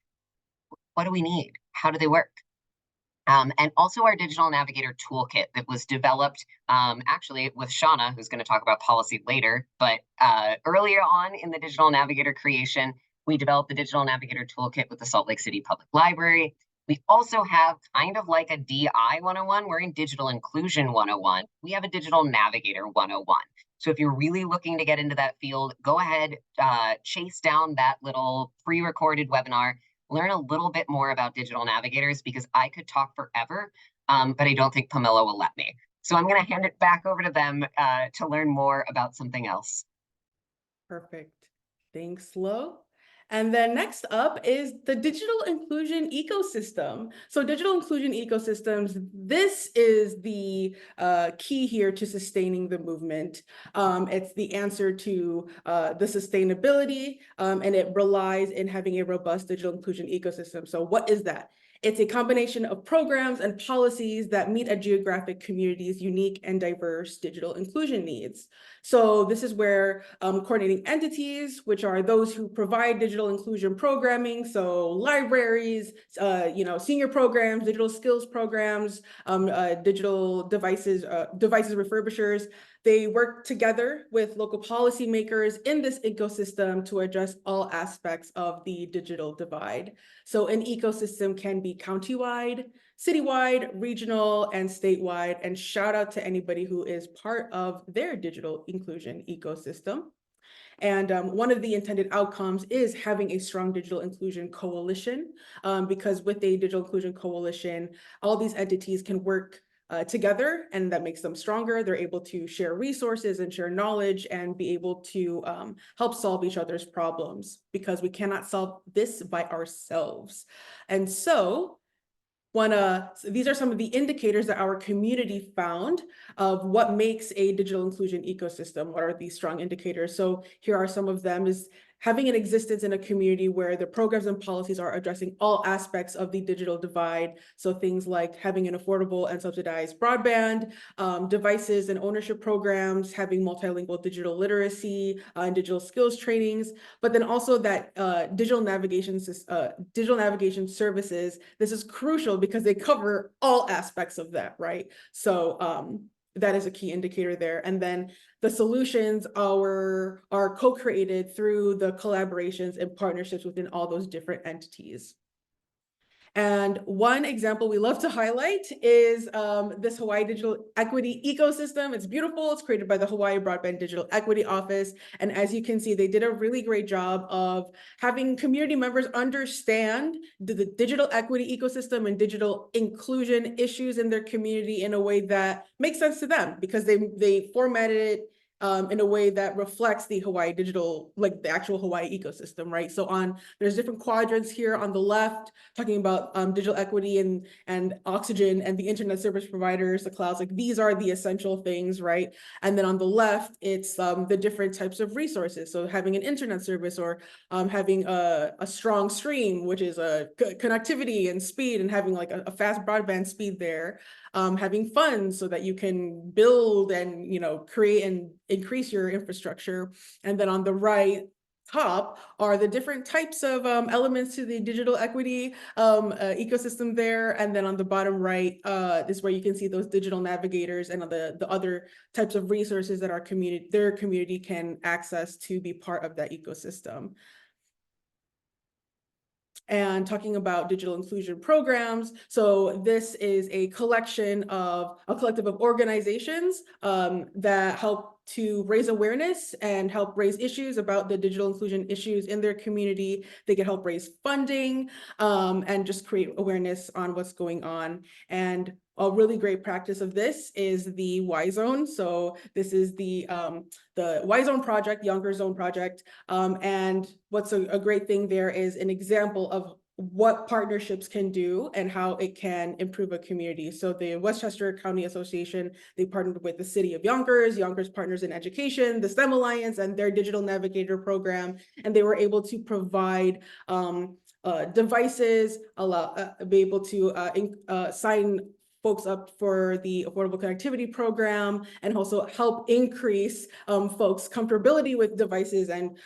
what do we need? How do they work? And also our digital navigator toolkit that was developed actually with Shauna, who's going to talk about policy later, but earlier on in the digital navigator creation, we developed the digital navigator toolkit with the Salt Lake City Public Library. We also have kind of like a DI 101. We're in Digital Inclusion 101. We have a Digital Navigator 101. So if you're really looking to get into that field, go ahead, chase down that little pre-recorded webinar, learn a little bit more about digital navigators because I could talk forever, but I don't think Pamela will let me. So I'm going to hand it back over to them to learn more about something else. Perfect. Thanks, Lo. And then next up is the digital inclusion ecosystem. So digital inclusion ecosystems, this is the key here to sustaining the movement. It's the answer to the sustainability, and it relies in having a robust digital inclusion ecosystem. So what is that? It's a combination of programs and policies that meet a geographic community's unique and diverse digital inclusion needs. So this is where coordinating entities, which are those who provide digital digital inclusion programming, so libraries, senior programs, digital skills programs, digital devices refurbishers. They work together with local policymakers in this ecosystem to address all aspects of the digital divide. So an ecosystem can be countywide, citywide, regional, and statewide. And shout out to anybody who is part of their digital inclusion ecosystem. And one of the intended outcomes is having a strong digital inclusion coalition, because with a digital inclusion coalition, all these entities can work together, and that makes them stronger. They're able to share resources and share knowledge and be able to help solve each other's problems, because we cannot solve this by ourselves. And so these are some of the indicators that our community found of what makes a digital inclusion ecosystem. What are these strong indicators? So here are some of them: is having an existence in a community where the programs and policies are addressing all aspects of the digital divide. So things like having an affordable and subsidized broadband, devices and ownership programs, having multilingual digital literacy and digital skills trainings, but then also that digital navigation services. This is crucial because they cover all aspects of that, right? So that is a key indicator there. And then the solutions are co-created through the collaborations and partnerships within all those different entities. And one example we love to highlight is this Hawaii Digital Equity Ecosystem. It's beautiful. It's created by the Hawaii Broadband Digital Equity Office. And as you can see, they did a really great job of having community members understand the digital equity ecosystem and digital inclusion issues in their community in a way that makes sense to them, because they formatted it in a way that reflects the Hawaii digital, like the actual Hawaii ecosystem, right? So there's different quadrants here on the left, talking about digital equity and oxygen and the internet service providers, the clouds, like these are the essential things, right? And then on the left, it's the different types of resources. So having an internet service, or having a strong stream, which is a connectivity and speed, and having like a fast broadband speed there. Having funds so that you can build and create and increase your infrastructure. And then on the right top are the different types of elements to the digital equity ecosystem there. And then on the bottom right is where you can see those digital navigators and the other types of resources that their community can access to be part of that ecosystem. And talking about digital inclusion programs. So this is a collective of organizations that help to raise awareness and help raise issues about the digital inclusion issues in their community. They can help raise funding and just create awareness on what's going on. And a really great practice of this is the Y Zone. So this is the Y Zone project, Younger Zone project. And what's a great thing there is an example of what partnerships can do and how it can improve a community. So the Westchester County Association, they partnered with the City of Yonkers Partners in Education, the STEM Alliance, and their Digital Navigator program. And they were able to provide devices, be able to sign folks up for the Affordable Connectivity Program, and also help increase folks' comfortability with devices and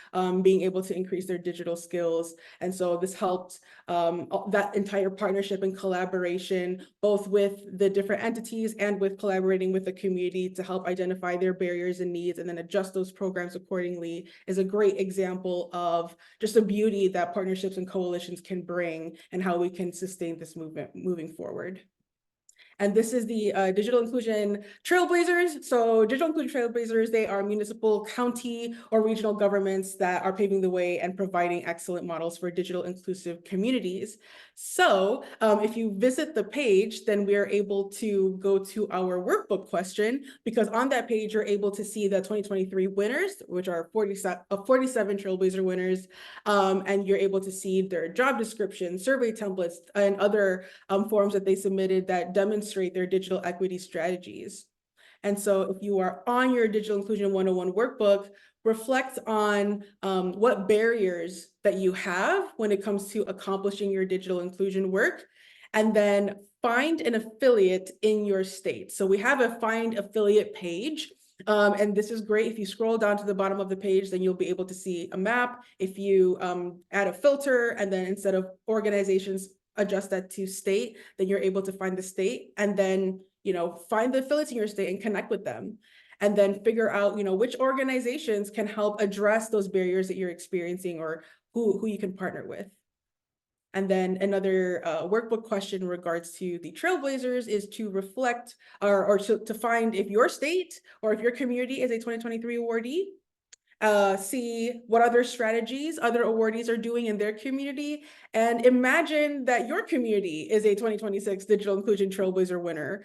being able to increase their digital skills. And so this helped that entire partnership and collaboration, both with the different entities and with collaborating with the community to help identify their barriers and needs and then adjust those programs accordingly, is a great example of just the beauty that partnerships and coalitions can bring and how we can sustain this movement moving forward. And this is the Digital Inclusion Trailblazers. So Digital Inclusion Trailblazers, they are municipal, county, or regional governments that are paving the way and providing excellent models for digital inclusive communities. So if you visit the page, then we are able to go to our workbook question, because on that page, you're able to see the 2023 winners, which are 47 Trailblazer winners. And you're able to see their job description, survey templates, and other forms that they submitted that demonstrate their digital equity strategies. And so if you are on your Digital Inclusion 101 workbook, reflect on what barriers that you have when it comes to accomplishing your digital inclusion work, and then find an affiliate in your state. So we have a Find Affiliate page And this is great. If you scroll down to the bottom of the page, then you'll be able to see a map. If you add a filter, and then instead of organizations, adjust that to state, then you're able to find the state, and then, you know, find the affiliates in your state and connect with them. And then figure out, you know, which organizations can help address those barriers that you're experiencing, or who you can partner with. And then another workbook question in regards to the Trailblazers is to reflect or to find if your state or if your community is a 2023 awardee, see what other strategies other awardees are doing in their community, and imagine that your community is a 2026 Digital Inclusion Trailblazer winner.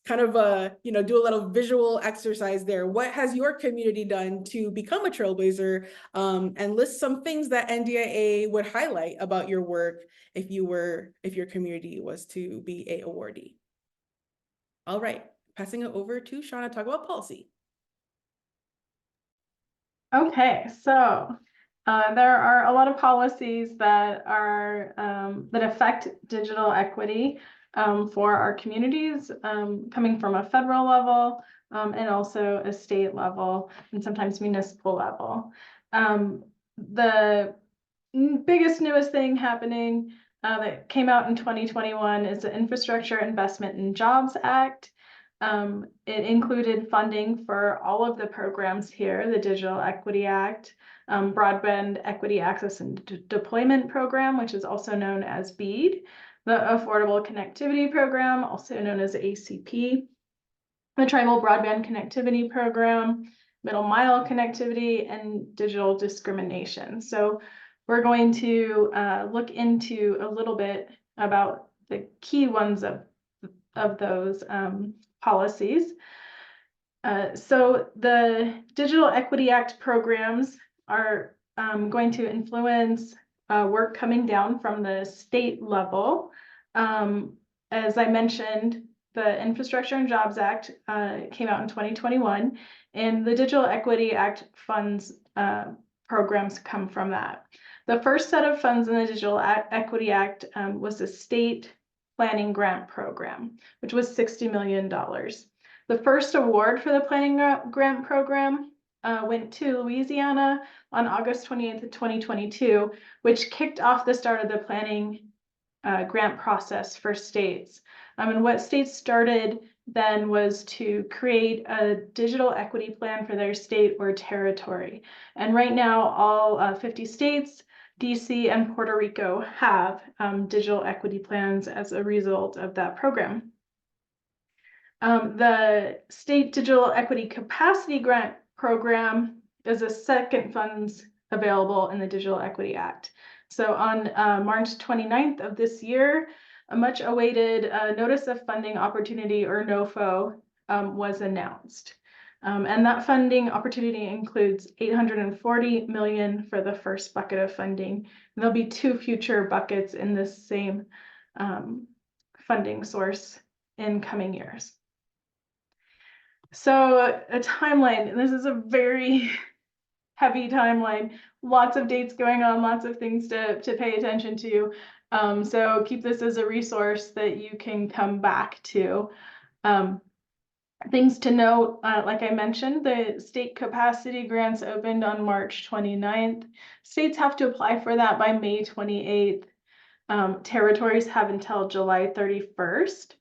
Kind of you know, do a little visual exercise there. What has your community done to become a Trailblazer? And list some things that NDIA would highlight about your work if your community was to be a awardee. All right, passing it over to Shauna to talk about policy. Okay, so there are a lot of policies that are that affect digital equity for our communities, coming from a federal level and also a state level and sometimes municipal level. The biggest, newest thing happening that came out in 2021 is the Infrastructure Investment and Jobs Act. It included funding for all of the programs here, the Digital Equity Act, Broadband Equity Access and Deployment Program, which is also known as BEAD, the Affordable Connectivity Program, also known as ACP, the Tribal Broadband Connectivity Program, Middle Mile Connectivity, and Digital Discrimination. So we're going to look into a little bit about the key ones of those policies. So the Digital Equity Act programs are going to influence work coming down from the state level. As I mentioned, the Infrastructure and Jobs Act came out in 2021, and the Digital Equity Act funds programs come from that. The first set of funds in the Digital Equity Act was the state planning grant program, which was $60 million. The first award for the planning grant program went to Louisiana on August 28th, 2022, which kicked off the start of the planning grant process for states. And what states started then was to create a digital equity plan for their state or territory. And right now, all 50 states, DC and Puerto Rico have digital equity plans as a result of that program. The State Digital Equity Capacity Grant Program is a second funds available in the Digital Equity Act. So on March 29th of this year, a much awaited Notice of Funding Opportunity, or NOFO, was announced. And that funding opportunity includes $840 million for the first bucket of funding. And there'll be 2 future buckets in this same funding source in coming years. So a timeline, this is a very heavy timeline, lots of dates going on, lots of things to pay attention to. So keep this as a resource that you can come back to. Things to note, like I mentioned, the state capacity grants opened on March 29th. States have to apply for that by May 28th. Territories have until July 31st.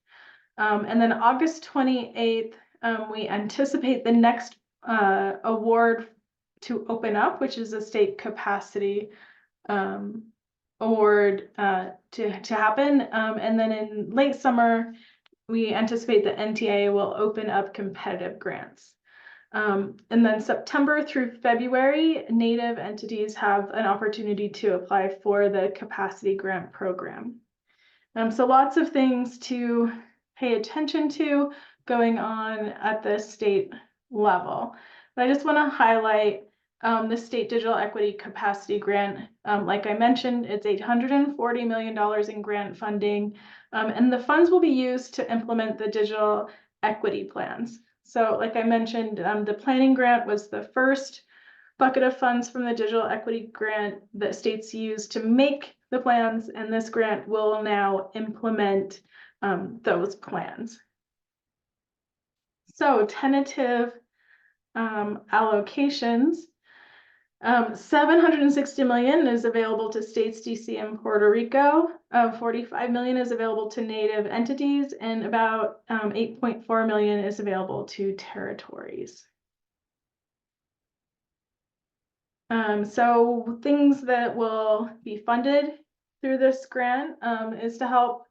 And then August 28th, we anticipate the next award to open up, which is a state capacity award to happen. And then in late summer, we anticipate that NTIA will open up competitive grants. And then September through February, Native entities have an opportunity to apply for the capacity grant program. So lots of things to pay attention to going on at the state level. But I just want to highlight the State Digital Equity Capacity Grant. Like I mentioned, it's $840 million in grant funding, and the funds will be used to implement the digital equity plans. So like I mentioned, the planning grant was the first bucket of funds from the digital equity grant that states use to make the plans, and this grant will now implement those plans. So tentative allocations. 760 million is available to states, DC, and Puerto Rico. 45 million is available to native entities, and about 8.4 million is available to territories. So things that will be funded through this grant is to help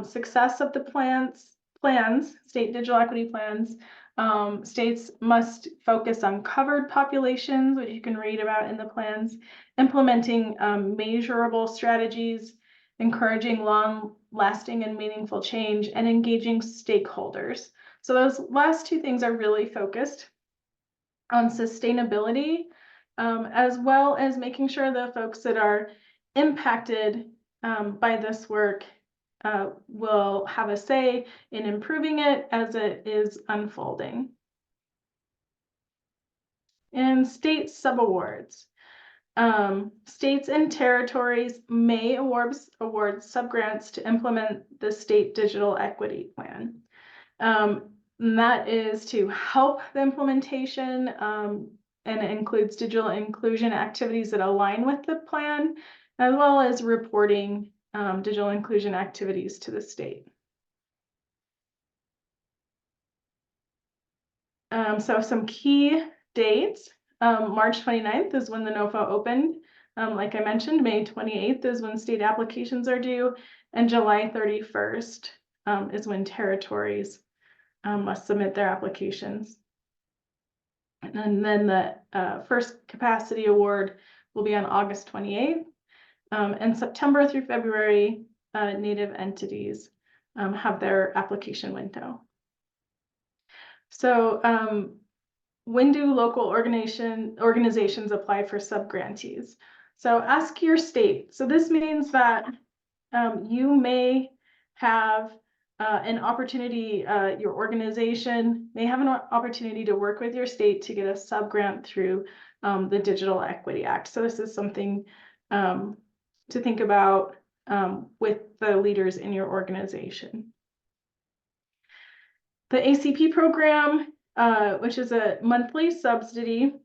success of the plans, state digital equity plans. States must focus on covered populations, which you can read about in the plans, implementing measurable strategies, encouraging long-lasting and meaningful change, and engaging stakeholders. So those last two things are really focused on sustainability, as well as making sure the folks that are impacted by this work will have a say in improving it as it is unfolding. And state subawards. States and territories may award subgrants to implement the state digital equity plan. And that is to help the implementation, and it includes digital inclusion activities that align with the plan, as well as reporting digital inclusion activities to the state. So some key dates. March 29th is when the NOFA opened. Like I mentioned, May 28th is when state applications are due, and July 31st is when territories must submit their applications. And then the first capacity award will be on August 28th. And September through February, native entities have their application window. So when do local organizations apply for subgrantees? So ask your state. So this means that you may have an opportunity, your organization may have an opportunity to work with your state to get a subgrant through the Digital Equity Act. So this is something to think about with the leaders in your organization. The ACP program, which is a monthly subsidy,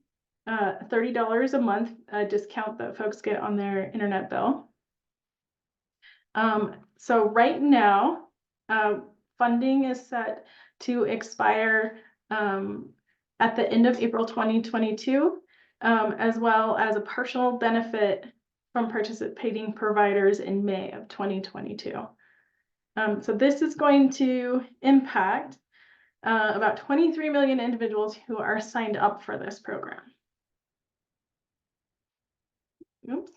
$30 a month discount that folks get on their internet bill. So right now, funding is set to expire at the end of April 2022, as well as a partial benefit from participating providers in May of 2022. So this is going to impact about 23 million individuals who are signed up for this program. Oops.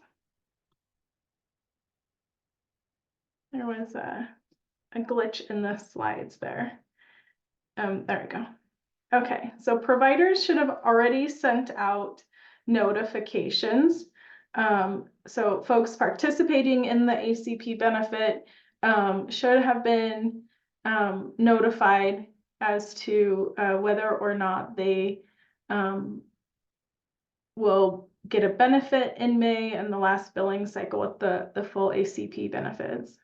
There was a glitch in the slides there. There we go. Okay, so providers should have already sent out notifications. So folks participating in the ACP benefit should have been notified as to whether or not they will get a benefit in May and the last billing cycle with the full ACP benefits.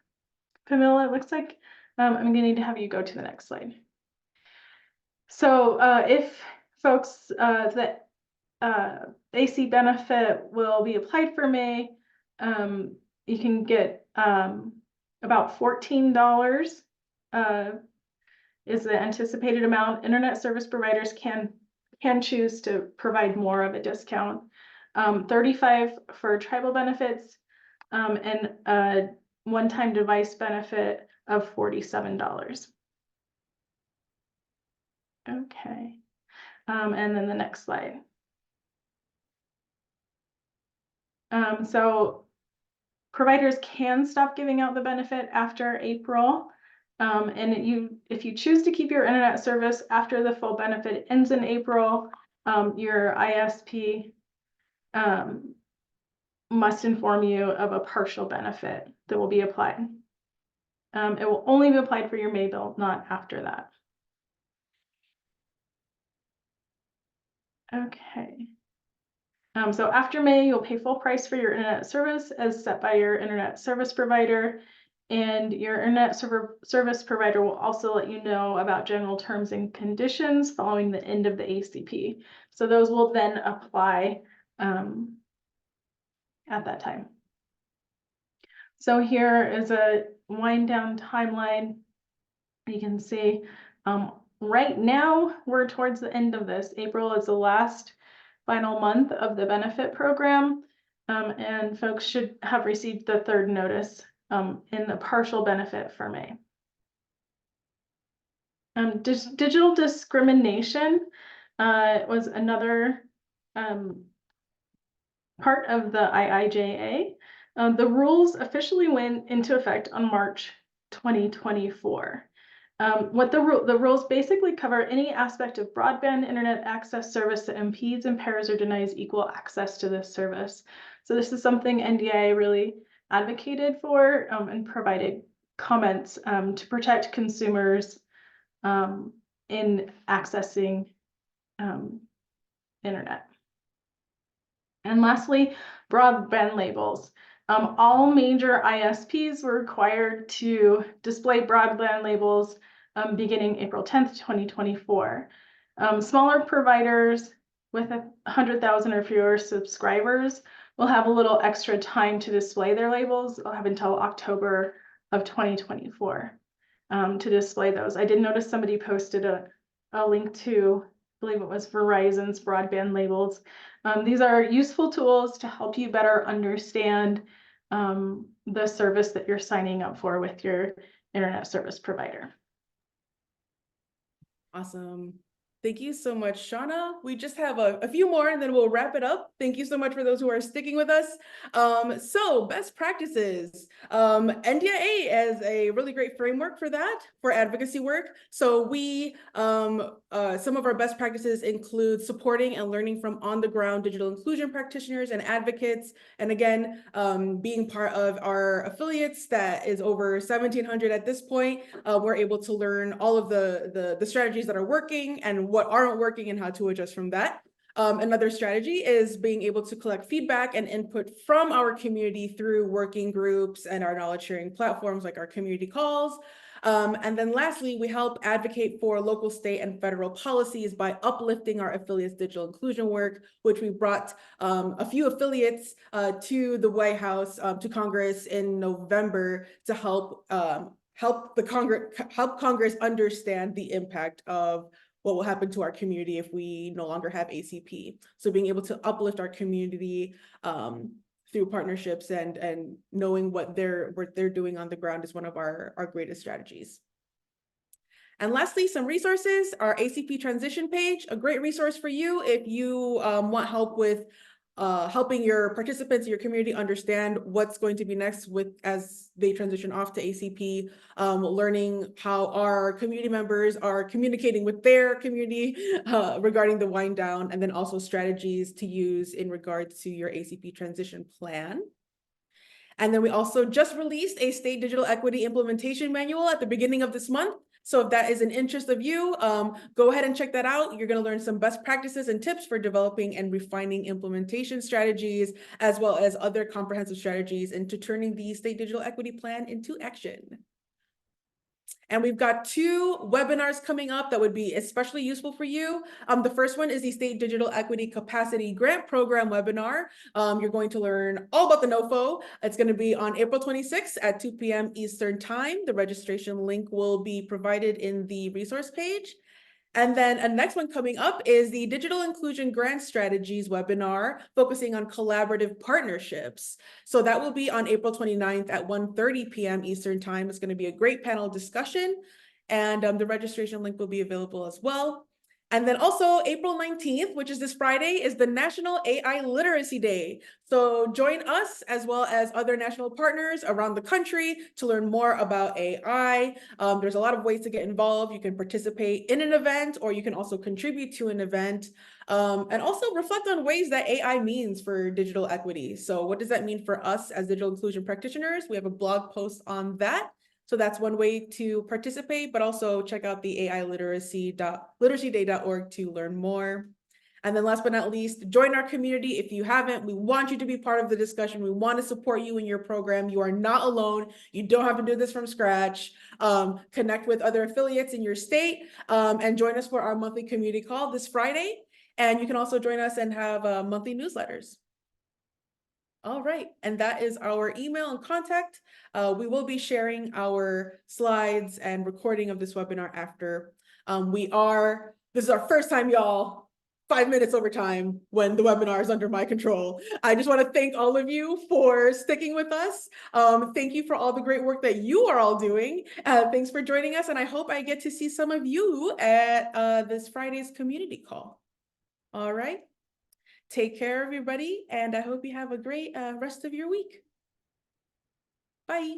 Camilla, it looks like I'm gonna need to have you go to the next slide. So if folks, the AC benefit will be applied for May, you can get about $14 is the anticipated amount. Internet service providers can choose to provide more of a discount. $35 for tribal benefits, and a one-time device benefit of $47. Okay, and then the next slide. So providers can stop giving out the benefit after April. And if you choose to keep your internet service after the full benefit ends in April, your ISP must inform you of a partial benefit that will be applied. It will only be applied for your May bill, not after that. Okay. So after May, you'll pay full price for your internet service as set by your internet service provider. And your internet service provider will also let you know about general terms and conditions following the end of the ACP. So those will then apply at that time. So here is a wind down timeline. You can see right now we're towards the end of this. April is the last final month of the benefit program, and folks should have received the third notice in the partial benefit for May. Digital discrimination was another part of the IIJA. The rules officially went into effect on March 2024. What the rules basically cover any aspect of broadband internet access service that impedes, impairs, or denies equal access to this service. So this is something NDIA really advocated for and provided comments to protect consumers in accessing internet. And lastly, broadband labels. All major ISPs were required to display broadband labels beginning April 10th, 2024. Smaller providers with 100,000 or fewer subscribers will have a little extra time to display their labels. They'll have until October of 2024 to display those. I did notice somebody posted a link to, I believe it was Verizon's broadband labels. These are useful tools to help you better understand the service that you're signing up for with your internet service provider. Awesome. Thank you so much, Shauna. We just have a few more and then we'll wrap it up. Thank you so much for those who are sticking with us. So best practices. NDIA is a really great framework for that, for advocacy work. So we, some of our best practices include supporting and learning from on-the-ground digital inclusion practitioners and advocates. And again, being part of our affiliates that is over 1,700 at this point, we're able to learn all of the strategies that are working and what aren't working and how to adjust from that. Another strategy is being able to collect feedback and input from our community through working groups and our knowledge sharing platforms like our community calls. And then lastly, we help advocate for local, state, and federal policies by uplifting our affiliates' digital inclusion work, which we brought a few affiliates to the White House, to Congress in November to help Congress understand the impact of what will happen to our community if we no longer have ACP. So being able to uplift our community through partnerships and knowing what they're doing on the ground is one of our greatest strategies. And lastly, some resources. Our ACP transition page, a great resource for you if you want help with helping your participants, your community understand what's going to be next as they transition off to ACP, learning how our community members are communicating with their community regarding the wind down, and then also strategies to use in regards to your ACP transition plan. And then we also just released a state digital equity implementation manual at the beginning of this month. So if that is an interest of you, go ahead and check that out. You're going to learn some best practices and tips for developing and refining implementation strategies, as well as other comprehensive strategies into turning the state digital equity plan into action. And we've got 2 webinars coming up that would be especially useful for you. The first one is the State Digital Equity Capacity Grant Program webinar. You're going to learn all about the NOFO. It's going to be on April 26th at 2 p.m. Eastern Time. The registration link will be provided in the resource page. And then a next one coming up is the Digital Inclusion Grant Strategies webinar, focusing on collaborative partnerships. So that will be on April 29th at 1:30 p.m. Eastern Time. It's going to be a great panel discussion, and the registration link will be available as well. And then also April 19th, which is this Friday, is the National AI Literacy Day. So join us as well as other national partners around the country to learn more about AI. There's a lot of ways to get involved. You can participate in an event, or you can also contribute to an event, and also reflect on ways that AI means for digital equity. So what does that mean for us as digital inclusion practitioners? We have a blog post on that. So that's one way to participate, but also check out the AILiteracyday.org to learn more. And then last but not least, join our community. If you haven't, we want you to be part of the discussion. We want to support you in your program. You are not alone. You don't have to do this from scratch. Connect with other affiliates in your state and join us for our monthly community call this Friday. And you can also join us and have monthly newsletters. All right, and that is our email and contact. We will be sharing our slides and recording of this webinar after. This is our first time, y'all, 5 minutes over time when the webinar is under my control. I just want to thank all of you for sticking with us. Thank you for all the great work that you are all doing. Thanks for joining us, and I hope I get to see some of you at this Friday's community call. All right. Take care, everybody, and I hope you have a great rest of your week. Bye.